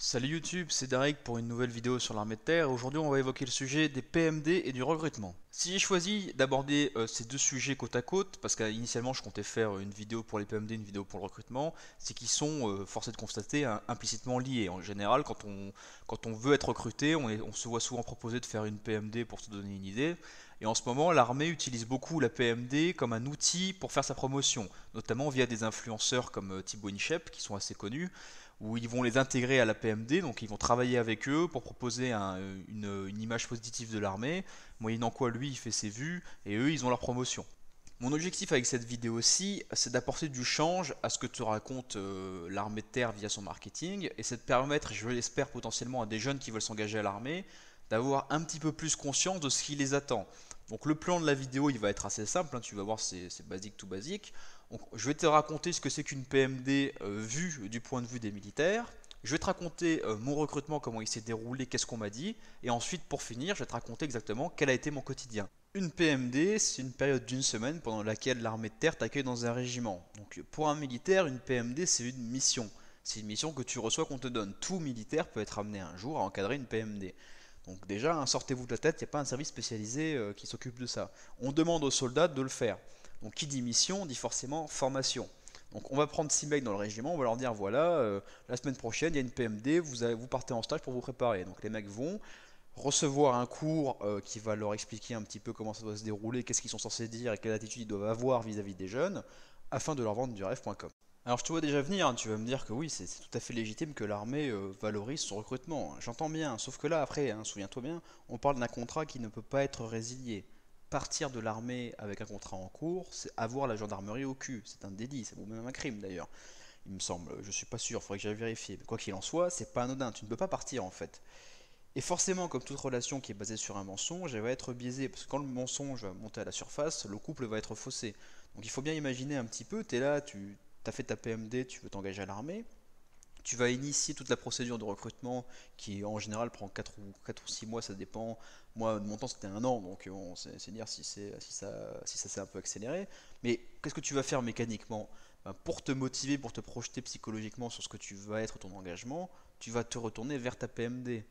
Salut YouTube, c'est Derek pour une nouvelle vidéo sur l'armée de terre. Aujourd'hui, on va évoquer le sujet des PMD et du recrutement. Si j'ai choisi d'aborder ces deux sujets côte à côte, parce qu'initialement je comptais faire une vidéo pour les PMD, une vidéo pour le recrutement, c'est qu'ils sont, forcés de constater, implicitement liés. En général, quand on veut être recruté, on se voit souvent proposer de faire une PMD pour se donner une idée. Et en ce moment, l'armée utilise beaucoup la PMD comme un outil pour faire sa promotion, notamment via des influenceurs comme Thibaut Inchep, qui sont assez connus, où ils vont les intégrer à la PMD, donc ils vont travailler avec eux pour proposer une image positive de l'armée, moyennant quoi lui il fait ses vues et eux ils ont leur promotion. Mon objectif avec cette vidéo-ci, c'est d'apporter du change à ce que te raconte l'armée de terre via son marketing, et c'est de permettre, je l'espère potentiellement à des jeunes qui veulent s'engager à l'armée, d'avoir un petit peu plus conscience de ce qui les attend. Donc le plan de la vidéo, il va être assez simple, hein, tu vas voir, c'est basique tout basique. Donc, je vais te raconter ce que c'est qu'une PMD vue du point de vue des militaires. Je vais te raconter mon recrutement, comment il s'est déroulé, qu'est-ce qu'on m'a dit. Et ensuite, pour finir, je vais te raconter exactement quel a été mon quotidien. Une PMD, c'est une période d'une semaine pendant laquelle l'armée de terre t'accueille dans un régiment. Donc pour un militaire, une PMD, c'est une mission. C'est une mission que tu reçois, qu'on te donne. Tout militaire peut être amené un jour à encadrer une PMD. Donc déjà, hein, sortez-vous de la tête, il n'y a pas un service spécialisé qui s'occupe de ça. On demande aux soldats de le faire. Donc qui dit mission dit forcément formation. Donc on va prendre 6 mecs dans le régiment, on va leur dire voilà, la semaine prochaine il y a une PMD, vous partez en stage pour vous préparer. Donc les mecs vont recevoir un cours qui va leur expliquer un petit peu comment ça doit se dérouler, qu'est-ce qu'ils sont censés dire et quelle attitude ils doivent avoir vis-à-vis des jeunes, afin de leur vendre du rêve.com. Alors je te vois déjà venir, hein, tu vas me dire que oui, c'est tout à fait légitime que l'armée valorise son recrutement. J'entends bien, sauf que là après, hein, souviens-toi bien, on parle d'un contrat qui ne peut pas être résilié. Partir de l'armée avec un contrat en cours, c'est avoir la gendarmerie au cul. C'est un délit, c'est même un crime d'ailleurs. Il me semble, je suis pas sûr, il faudrait que j'aille vérifier. Mais quoi qu'il en soit, c'est pas anodin, tu ne peux pas partir en fait. Et forcément, comme toute relation qui est basée sur un mensonge, elle va être biaisée, parce que quand le mensonge va monter à la surface, le couple va être faussé. Donc il faut bien imaginer un petit peu, tu es là, tu as fait ta PMD, tu veux t'engager à l'armée, tu vas initier toute la procédure de recrutement qui en général prend 4 ou 6 mois, ça dépend. Moi, de mon temps, c'était un an, donc bon, c'est dire si ça s'est un peu accéléré. Mais qu'est-ce que tu vas faire mécaniquement? Ben, pour te motiver, pour te projeter psychologiquement sur ce que tu vas être, ton engagement, tu vas te retourner vers ta PMD.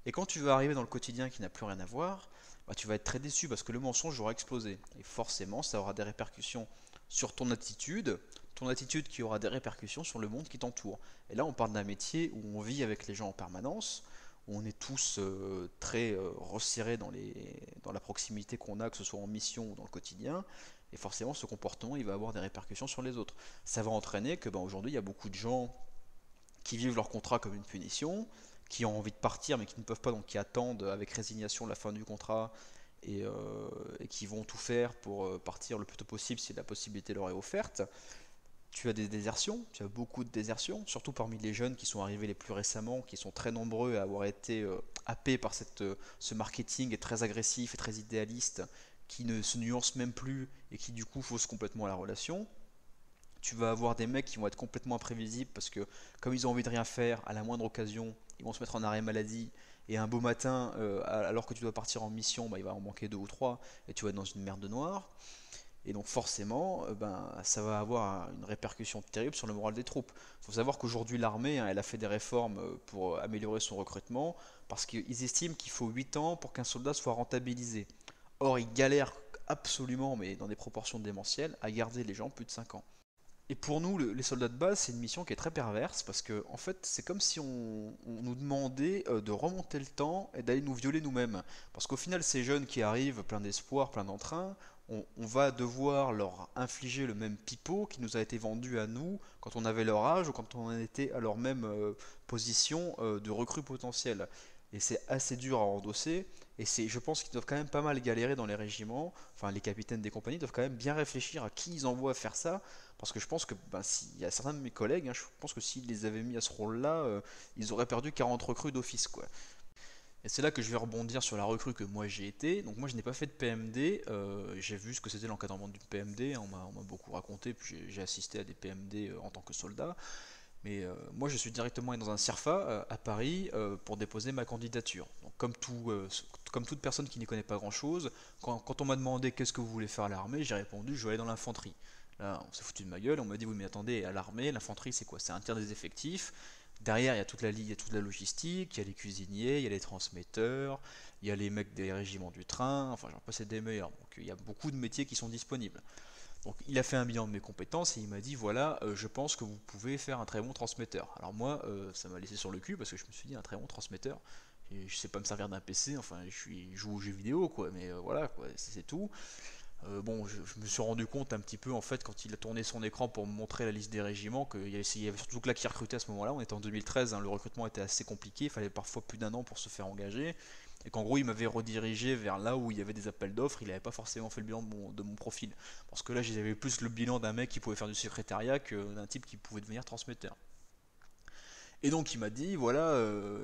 Et quand tu vas arriver dans le quotidien qui n'a plus rien à voir, bah, tu vas être très déçu parce que le mensonge aura explosé. Et forcément, ça aura des répercussions sur ton attitude qui aura des répercussions sur le monde qui t'entoure. Et là, on parle d'un métier où on vit avec les gens en permanence, où on est tous très resserrés dans la proximité qu'on a, que ce soit en mission ou dans le quotidien. Et forcément, ce comportement, il va avoir des répercussions sur les autres. Ça va entraîner que ben, aujourd'hui, il y a beaucoup de gens qui vivent leur contrat comme une punition, qui ont envie de partir mais qui ne peuvent pas, donc qui attendent avec résignation la fin du contrat et qui vont tout faire pour partir le plus tôt possible si la possibilité leur est offerte. Tu as des désertions, tu as beaucoup de désertions, surtout parmi les jeunes qui sont arrivés les plus récemment, qui sont très nombreux à avoir été happés par ce marketing très agressif et très idéaliste, qui ne se nuance même plus et qui du coup fausse complètement la relation. Tu vas avoir des mecs qui vont être complètement imprévisibles parce que comme ils ont envie de rien faire, à la moindre occasion, ils vont se mettre en arrêt maladie et un beau matin, alors que tu dois partir en mission, bah, il va en manquer deux ou trois et tu vas être dans une merde noire. Et donc forcément, ben, ça va avoir une répercussion terrible sur le moral des troupes. Il faut savoir qu'aujourd'hui l'armée, hein, elle a fait des réformes pour améliorer son recrutement parce qu'ils estiment qu'il faut 8 ans pour qu'un soldat soit rentabilisé. Or, ils galèrent absolument, mais dans des proportions démentielles, à garder les gens plus de 5 ans. Et pour nous, les soldats de base, c'est une mission qui est très perverse parce que, en fait, c'est comme si on nous demandait de remonter le temps et d'aller nous violer nous-mêmes. Parce qu'au final, ces jeunes qui arrivent plein d'espoir, plein d'entrain, on va devoir leur infliger le même pipeau qui nous a été vendu à nous quand on avait leur âge ou quand on était à leur même position de recrue potentielle. Et c'est assez dur à endosser. Et je pense qu'ils doivent quand même pas mal galérer dans les régiments. Enfin, les capitaines des compagnies doivent quand même bien réfléchir à qui ils envoient faire ça parce que je pense que ben, il y a certains de mes collègues, hein, je pense que s'ils les avaient mis à ce rôle-là, ils auraient perdu 40 recrues d'office, quoi. Et c'est là que je vais rebondir sur la recrue que moi j'ai été. Donc moi je n'ai pas fait de PMD, j'ai vu ce que c'était l'encadrement d'une PMD, on m'a beaucoup raconté, puis j'ai assisté à des PMD en tant que soldat. Mais moi je suis directement allé dans un CIRFA à Paris pour déposer ma candidature. Donc comme toute personne qui n'y connaît pas grand-chose, quand on m'a demandé qu'est-ce que vous voulez faire à l'armée, j'ai répondu je vais aller dans l'infanterie. Là, on s'est foutu de ma gueule, on m'a dit oui mais attendez, à l'armée, l'infanterie c'est quoi? C'est un tiers des effectifs, Derrière, il y a toute la logistique, il y a les cuisiniers, il y a les transmetteurs, il y a les mecs des régiments du train, enfin j'en passe des meilleurs. Donc il y a beaucoup de métiers qui sont disponibles. Donc il a fait un bilan de mes compétences et il m'a dit voilà, je pense que vous pouvez faire un très bon transmetteur. Alors moi, ça m'a laissé sur le cul parce que je me suis dit un très bon transmetteur. Et je sais pas me servir d'un PC, enfin je joue aux jeux vidéo quoi, mais voilà quoi, c'est tout. Bon, je me suis rendu compte un petit peu en fait quand il a tourné son écran pour me montrer la liste des régiments qu'il y avait surtout que là qui recrutait à ce moment-là. On était en 2013, hein, le recrutement était assez compliqué, il fallait parfois plus d'un an pour se faire engager. Et qu'en gros, il m'avait redirigé vers là où il y avait des appels d'offres. Il n'avait pas forcément fait le bilan de mon profil. Parce que là, j'avais plus le bilan d'un mec qui pouvait faire du secrétariat que d'un type qui pouvait devenir transmetteur. Et donc il m'a dit, voilà,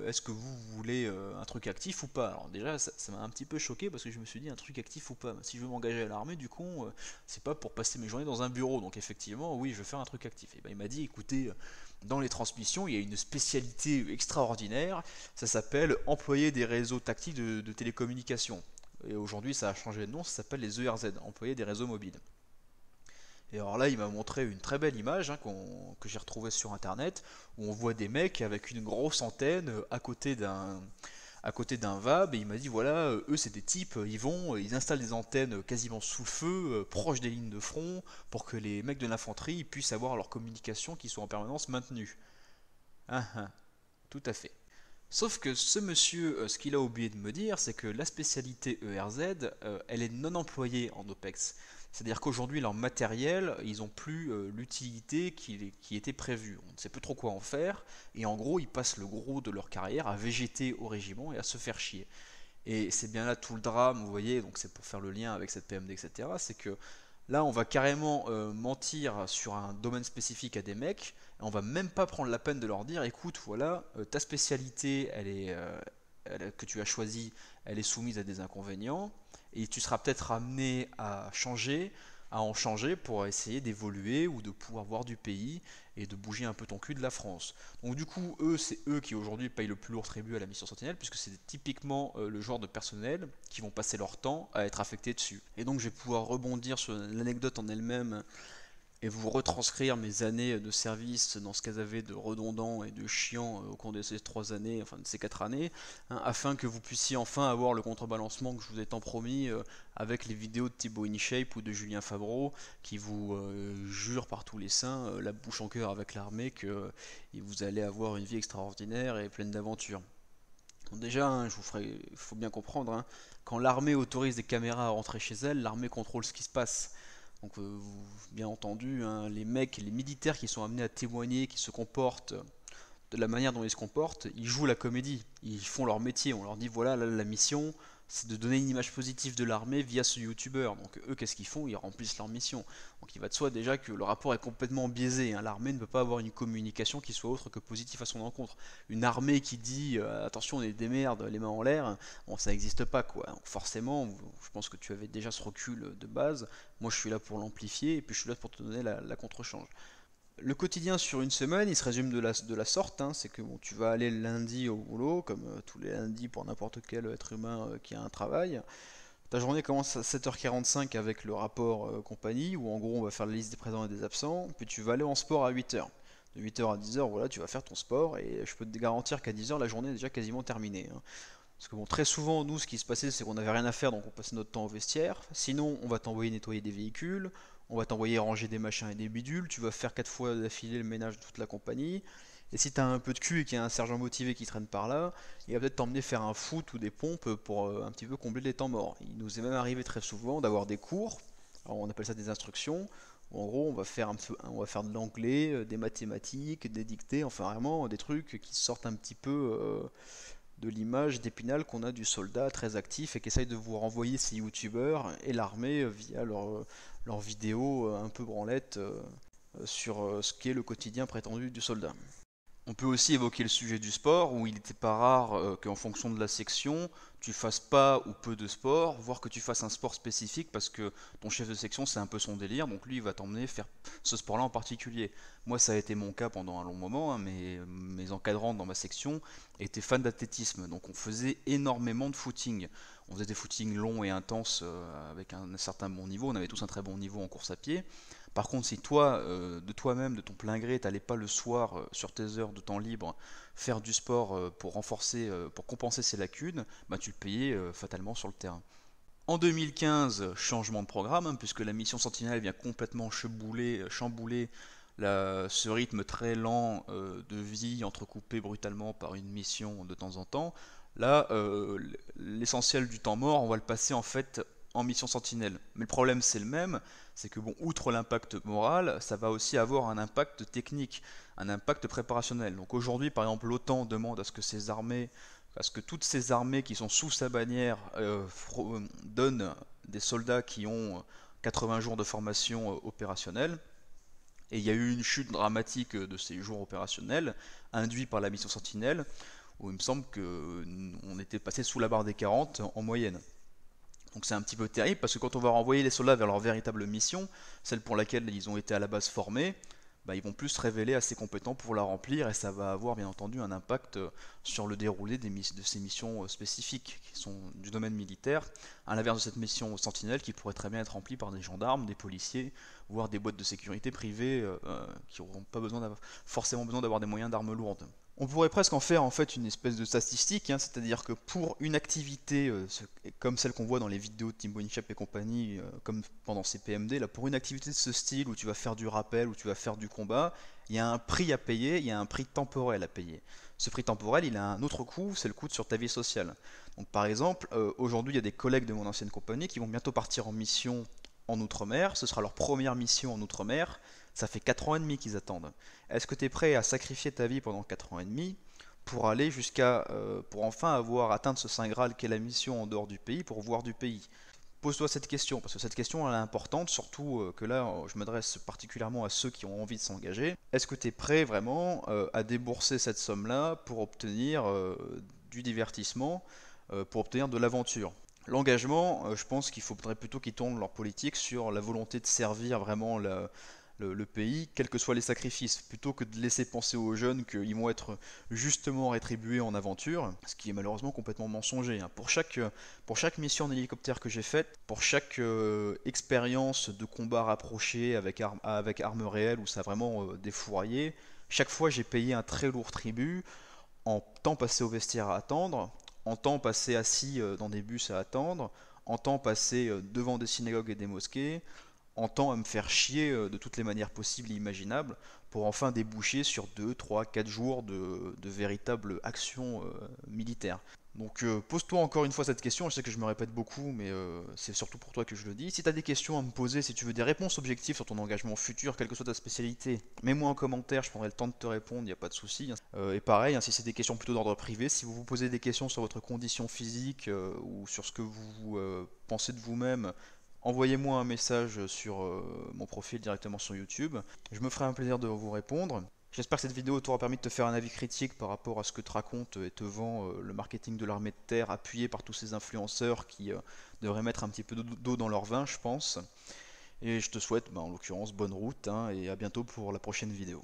est-ce que vous voulez un truc actif ou pas? Alors déjà, ça m'a un petit peu choqué parce que je me suis dit, un truc actif ou pas? Si je veux m'engager à l'armée, du coup, c'est pas pour passer mes journées dans un bureau. Donc effectivement, oui, je veux faire un truc actif. Et ben il m'a dit, écoutez, dans les transmissions, il y a une spécialité extraordinaire, ça s'appelle employer des réseaux tactiques de télécommunications. Et aujourd'hui, ça a changé de nom, ça s'appelle les ERZ, employer des réseaux mobiles. Et alors là, il m'a montré une très belle image hein, que j'ai retrouvée sur internet où on voit des mecs avec une grosse antenne à côté d'un VAB et il m'a dit voilà, eux c'est des types, ils installent des antennes quasiment sous le feu, proches des lignes de front, pour que les mecs de l'infanterie puissent avoir leur communication qui soit en permanence maintenue. Ah, ah, tout à fait. Sauf que ce monsieur, ce qu'il a oublié de me dire, c'est que la spécialité ERZ, elle est non employée en OPEX. C'est-à-dire qu'aujourd'hui, leur matériel, ils n'ont plus l'utilité qui était prévue. On ne sait plus trop quoi en faire, et en gros, ils passent le gros de leur carrière à végéter au régiment et à se faire chier. Et c'est bien là tout le drame, vous voyez, donc c'est pour faire le lien avec cette PMD, etc. C'est que là, on va carrément mentir sur un domaine spécifique à des mecs, et on va même pas prendre la peine de leur dire, écoute, voilà, ta spécialité, que tu as choisie, elle est soumise à des inconvénients, et tu seras peut-être amené à en changer pour essayer d'évoluer ou de pouvoir voir du pays et de bouger un peu ton cul de la France. Donc du coup, c'est eux qui aujourd'hui payent le plus lourd tribut à la mission Sentinelle, puisque c'est typiquement le genre de personnel qui vont passer leur temps à être affectés dessus. Et donc je vais pouvoir rebondir sur l'anecdote en elle-même et vous retranscrire mes années de service dans ce qu'elles avaient de redondant et de chiant au cours de ces 3 années, enfin de ces 4 années, hein, afin que vous puissiez enfin avoir le contrebalancement que je vous ai tant promis avec les vidéos de Thibaut InShape ou de Julien Fabreau qui vous jurent par tous les saints, la bouche en cœur avec l'armée, que vous allez avoir une vie extraordinaire et pleine d'aventures. Bon, déjà, hein, il faut bien comprendre, hein, quand l'armée autorise des caméras à rentrer chez elle, l'armée contrôle ce qui se passe. Donc, bien entendu, hein, les mecs, les militaires qui sont amenés à témoigner, qui se comportent de la manière dont ils se comportent, ils jouent la comédie, ils font leur métier. On leur dit voilà, là, la mission, c'est de donner une image positive de l'armée via ce youtubeur. Donc eux, qu'est-ce qu'ils font? Ils remplissent leur mission. Donc il va de soi déjà que le rapport est complètement biaisé, hein. L'armée ne peut pas avoir une communication qui soit autre que positive à son encontre. Une armée qui dit attention, on est des merdes, les mains en l'air, bon, ça n'existe pas quoi. Donc forcément, je pense que tu avais déjà ce recul de base. Moi, je suis là pour l'amplifier et puis je suis là pour te donner la contre-change. Le quotidien sur une semaine, il se résume de la sorte, hein. C'est que bon, tu vas aller le lundi au boulot, comme tous les lundis pour n'importe quel être humain qui a un travail. Ta journée commence à 7h45 avec le rapport compagnie, où en gros on va faire la liste des présents et des absents, puis tu vas aller en sport à 8h. De 8h à 10h, voilà, tu vas faire ton sport, et je peux te garantir qu'à 10h, la journée est déjà quasiment terminée, hein. Parce que bon, très souvent, nous, ce qui se passait, c'est qu'on n'avait rien à faire, donc on passait notre temps au vestiaire. Sinon, on va t'envoyer nettoyer des véhicules, on va t'envoyer ranger des machins et des bidules, tu vas faire 4 fois d'affilée le ménage de toute la compagnie. Et si t'as un peu de cul et qu'il y a un sergent motivé qui traîne par là, il va peut-être t'emmener faire un foot ou des pompes pour un petit peu combler les temps morts. Il nous est même arrivé très souvent d'avoir des cours, alors on appelle ça des instructions, où en gros on va faire de l'anglais, des mathématiques, des dictées, enfin vraiment des trucs qui sortent un petit peu de l'image d'Épinal qu'on a du soldat très actif et qui essaye de vous renvoyer ces youtubeurs et l'armée via leurs vidéos un peu branlettes sur ce qu'est le quotidien prétendu du soldat. On peut aussi évoquer le sujet du sport, où il n'était pas rare qu'en fonction de la section, tu fasses pas ou peu de sport, voire que tu fasses un sport spécifique parce que ton chef de section c'est un peu son délire, donc lui il va t'emmener faire ce sport-là en particulier. Moi ça a été mon cas pendant un long moment, hein, mes encadrants dans ma section étaient fans d'athlétisme, donc on faisait énormément de footing. On faisait des footings longs et intenses avec un certain bon niveau, on avait tous un très bon niveau en course à pied. Par contre, si toi, de toi-même, de ton plein gré, t'allais pas le soir, sur tes heures de temps libre, faire du sport pour renforcer, pour compenser ces lacunes, bah, tu le payais fatalement sur le terrain. En 2015, changement de programme, hein, puisque la mission Sentinelle vient complètement chambouler ce rythme très lent de vie entrecoupé brutalement par une mission de temps en temps. Là, l'essentiel du temps mort, on va le passer en fait en mission Sentinelle. Mais le problème c'est le même, c'est que bon, outre l'impact moral, ça va aussi avoir un impact technique, un impact préparationnel. Donc aujourd'hui, par exemple, l'OTAN demande à ce que ces armées parce que toutes ces armées qui sont sous sa bannière donnent des soldats qui ont 80 jours de formation opérationnelle. Et il y a eu une chute dramatique de ces jours opérationnels, induite par la mission Sentinelle, où il me semble qu'on était passé sous la barre des 40 en moyenne. Donc c'est un petit peu terrible, parce que quand on va renvoyer les soldats vers leur véritable mission, celle pour laquelle ils ont été à la base formés, bah, ils vont plus se révéler assez compétents pour la remplir, et ça va avoir bien entendu un impact sur le déroulé de ces missions spécifiques, qui sont du domaine militaire, à l'inverse de cette mission Sentinelle qui pourrait très bien être remplie par des gendarmes, des policiers, voire des boîtes de sécurité privées qui n'auront pas forcément besoin d'avoir des moyens d'armes lourdes. On pourrait presque en faire en fait une espèce de statistique, hein, c'est-à-dire que pour une activité comme celle qu'on voit dans les vidéos de Team Bonychap et compagnie, comme pendant ces PMD, là, pour une activité de ce style où tu vas faire du rappel, où tu vas faire du combat, il y a un prix à payer, il y a un prix temporel à payer. Ce prix temporel, il a un autre coût, c'est le coût sur ta vie sociale. Donc par exemple, aujourd'hui il y a des collègues de mon ancienne compagnie qui vont bientôt partir en mission en Outre-mer, ce sera leur première mission en Outre-mer, ça fait 4 ans et demi qu'ils attendent. Est-ce que tu es prêt à sacrifier ta vie pendant 4 ans et demi pour aller pour enfin avoir atteint ce Saint Graal qu'est la mission en dehors du pays, pour voir du pays? Pose-toi cette question, parce que cette question elle est importante, surtout que là je m'adresse particulièrement à ceux qui ont envie de s'engager. Est-ce que tu es prêt vraiment à débourser cette somme-là pour obtenir du divertissement, pour obtenir de l'aventure? L'engagement, je pense qu'il faudrait plutôt qu'ils tournent leur politique sur la volonté de servir vraiment le pays, quels que soient les sacrifices, plutôt que de laisser penser aux jeunes qu'ils vont être justement rétribués en aventure, ce qui est malheureusement complètement mensonger, hein. Pour chaque mission en hélicoptère que j'ai faite, pour chaque expérience de combat rapproché avec armes réelles où ça a vraiment défouraillé, chaque fois j'ai payé un très lourd tribut en temps passé au vestiaire à attendre, en temps passé assis dans des bus à attendre, en temps passé devant des synagogues et des mosquées, en temps à me faire chier de toutes les manières possibles et imaginables pour enfin déboucher sur 2, 3, 4 jours de véritable action militaire. Donc pose-toi encore une fois cette question, je sais que je me répète beaucoup, mais c'est surtout pour toi que je le dis. Si tu as des questions à me poser, si tu veux des réponses objectives sur ton engagement futur, quelle que soit ta spécialité, mets-moi en commentaire, je prendrai le temps de te répondre, il n'y a pas de souci. Et pareil, hein, si c'est des questions plutôt d'ordre privé, si vous vous posez des questions sur votre condition physique ou sur ce que vous pensez de vous-même, envoyez-moi un message sur mon profil directement sur YouTube. Je me ferai un plaisir de vous répondre. J'espère que cette vidéo t'aura permis de te faire un avis critique par rapport à ce que te raconte et te vend le marketing de l'armée de terre, appuyé par tous ces influenceurs qui devraient mettre un petit peu d'eau dans leur vin, je pense. Et je te souhaite, en l'occurrence, bonne route, hein, et à bientôt pour la prochaine vidéo.